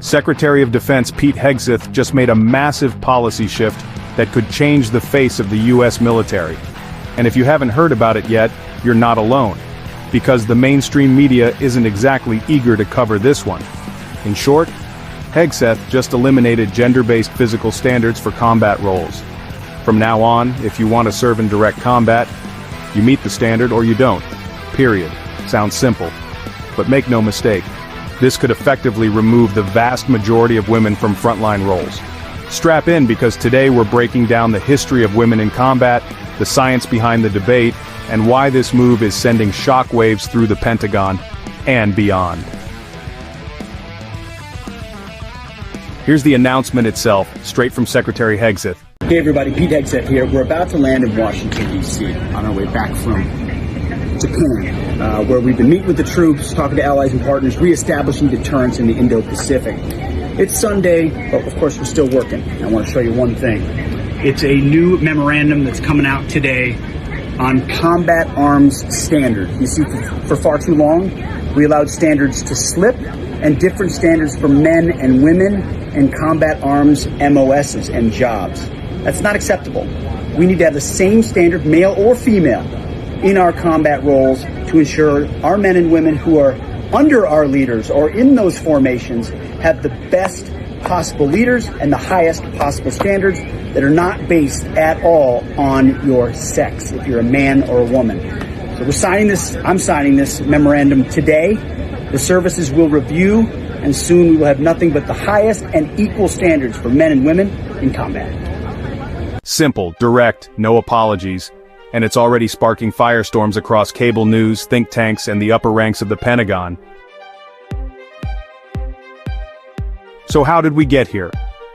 Secretary of Defense Pete Hegseth just made a massive policy shift that could change the face of the US military. And if you haven't heard about it yet, you're not alone. Because the mainstream media isn't exactly eager to cover this one. In short, Hegseth just eliminated gender-based physical standards for combat roles. From now on, if you want to serve in direct combat, you meet the standard or you don't. Period. Sounds simple. But make no mistake, this could effectively remove the vast majority of women from frontline roles. Strap in, because today we're breaking down the history of women in combat, the science behind the debate, and why this move is sending shockwaves through the Pentagon and beyond. Here's the announcement itself, straight from Secretary Hegseth. Hey everybody, Pete Hegseth here. We're about to land in Washington, D.C. on our way back from Japan, where we've been meeting with the troops, talking to allies and partners, reestablishing deterrence in the Indo-Pacific. It's Sunday, but of course we're still working. I want to show you one thing. It's a new memorandum that's coming out today on combat arms standard. You see, for far too long, we allowed standards to slip, and different standards for men and women in combat arms MOSs and jobs. That's not acceptable. We need to have the same standard, male or female, in our combat roles to ensure our men and women who are under our leaders or in those formations have the best possible leaders and the highest possible standards that are not based at all on your sex, if you're a man or a woman. So I'm signing this memorandum today. The services will review, and soon we will have nothing but the highest and equal standards for men and women in combat. Simple, direct, no apologies, and it's already sparking firestorms across cable news, think tanks, and the upper ranks of the Pentagon. So how did we get here?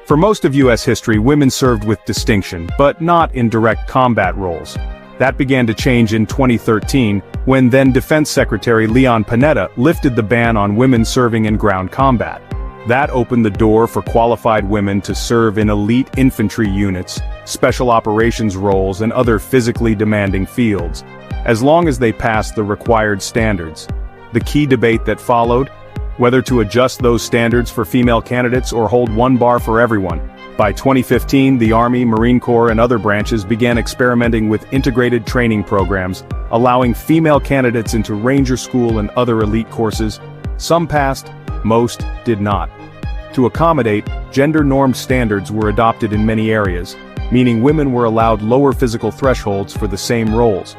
For most of U.S. history, women served with distinction, but not in direct combat roles. That began to change in 2013, when then Defense Secretary Leon Panetta lifted the ban on women serving in ground combat. That opened the door for qualified women to serve in elite infantry units, special operations roles, and other physically demanding fields, as long as they passed the required standards. The key debate that followed? Whether to adjust those standards for female candidates or hold one bar for everyone. By 2015, the Army, Marine Corps, and other branches began experimenting with integrated training programs, allowing female candidates into Ranger School and other elite courses. Some passed, most did not. To accommodate, gender-normed standards were adopted in many areas, meaning women were allowed lower physical thresholds for the same roles.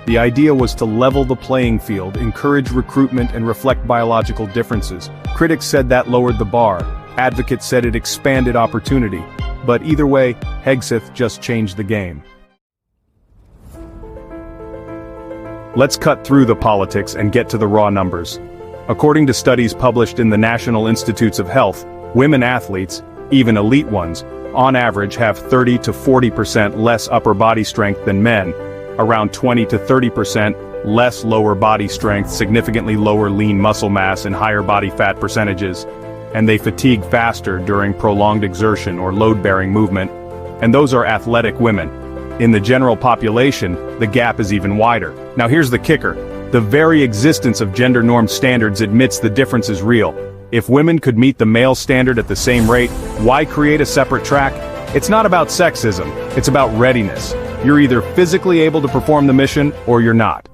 The idea was to level the playing field, encourage recruitment, and reflect biological differences. Critics said that lowered the bar. Advocates said it expanded opportunity. But either way, Hegseth just changed the game. Let's cut through the politics and get to the raw numbers. According to studies published in the National Institutes of Health, women athletes, even elite ones, on average have 30 to 40% less upper body strength than men, around 20 to 30% less lower body strength, significantly lower lean muscle mass, and higher body fat percentages. And they fatigue faster during prolonged exertion or load-bearing movement, and those are athletic women. In the general population, the gap is even wider. Now here's the kicker. The very existence of gender-normed standards admits the difference is real. If women could meet the male standard at the same rate, why create a separate track? It's not about sexism, it's about readiness. You're either physically able to perform the mission, or you're not.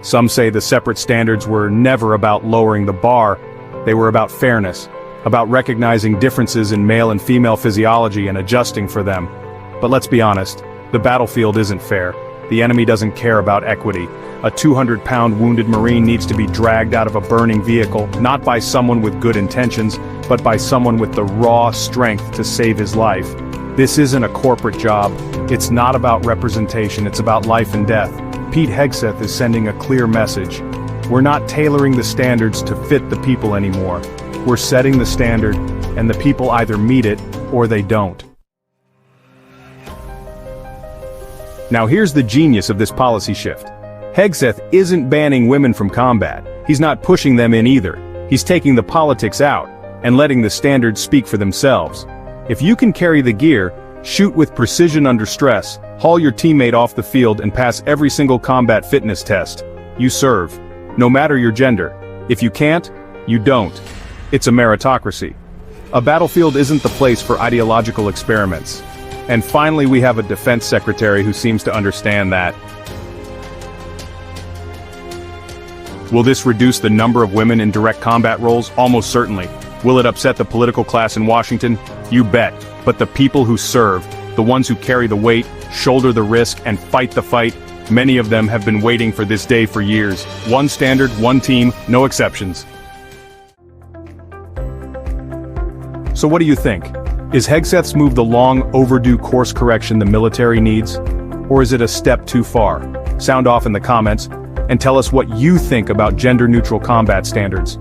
Some say the separate standards were never about lowering the bar, they were about fairness, about recognizing differences in male and female physiology and adjusting for them. But let's be honest, the battlefield isn't fair. The enemy doesn't care about equity. A 200-pound wounded Marine needs to be dragged out of a burning vehicle, not by someone with good intentions, but by someone with the raw strength to save his life. This isn't a corporate job. It's not about representation, it's about life and death. Pete Hegseth is sending a clear message. We're not tailoring the standards to fit the people anymore. We're setting the standard, and the people either meet it, or they don't. Now here's the genius of this policy shift. Hegseth isn't banning women from combat. He's not pushing them in either. He's taking the politics out, and letting the standards speak for themselves. If you can carry the gear, shoot with precision under stress, haul your teammate off the field, and pass every single combat fitness test, you serve. No matter your gender. If you can't, You don't. It's a meritocracy. A battlefield isn't the place for ideological experiments. And finally, we have a defense secretary who seems to understand that. Will this reduce the number of women in direct combat roles? Almost certainly. Will it upset the political class in Washington? You bet. But the people who serve, the ones who carry the weight, shoulder the risk, and fight the fight, many of them have been waiting for this day for years. One standard, one team, no exceptions. So what do you think? Is Hegseth's move the long overdue course correction the military needs? Or is it a step too far? Sound off in the comments, and tell us what you think about gender-neutral combat standards.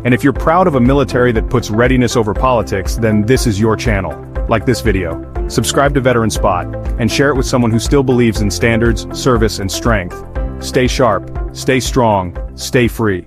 And if you're proud of a military that puts readiness over politics, then this is your channel. Like this video, subscribe to Veteran Spot, and share it with someone who still believes in standards, service, and strength. Stay sharp, stay strong, stay free.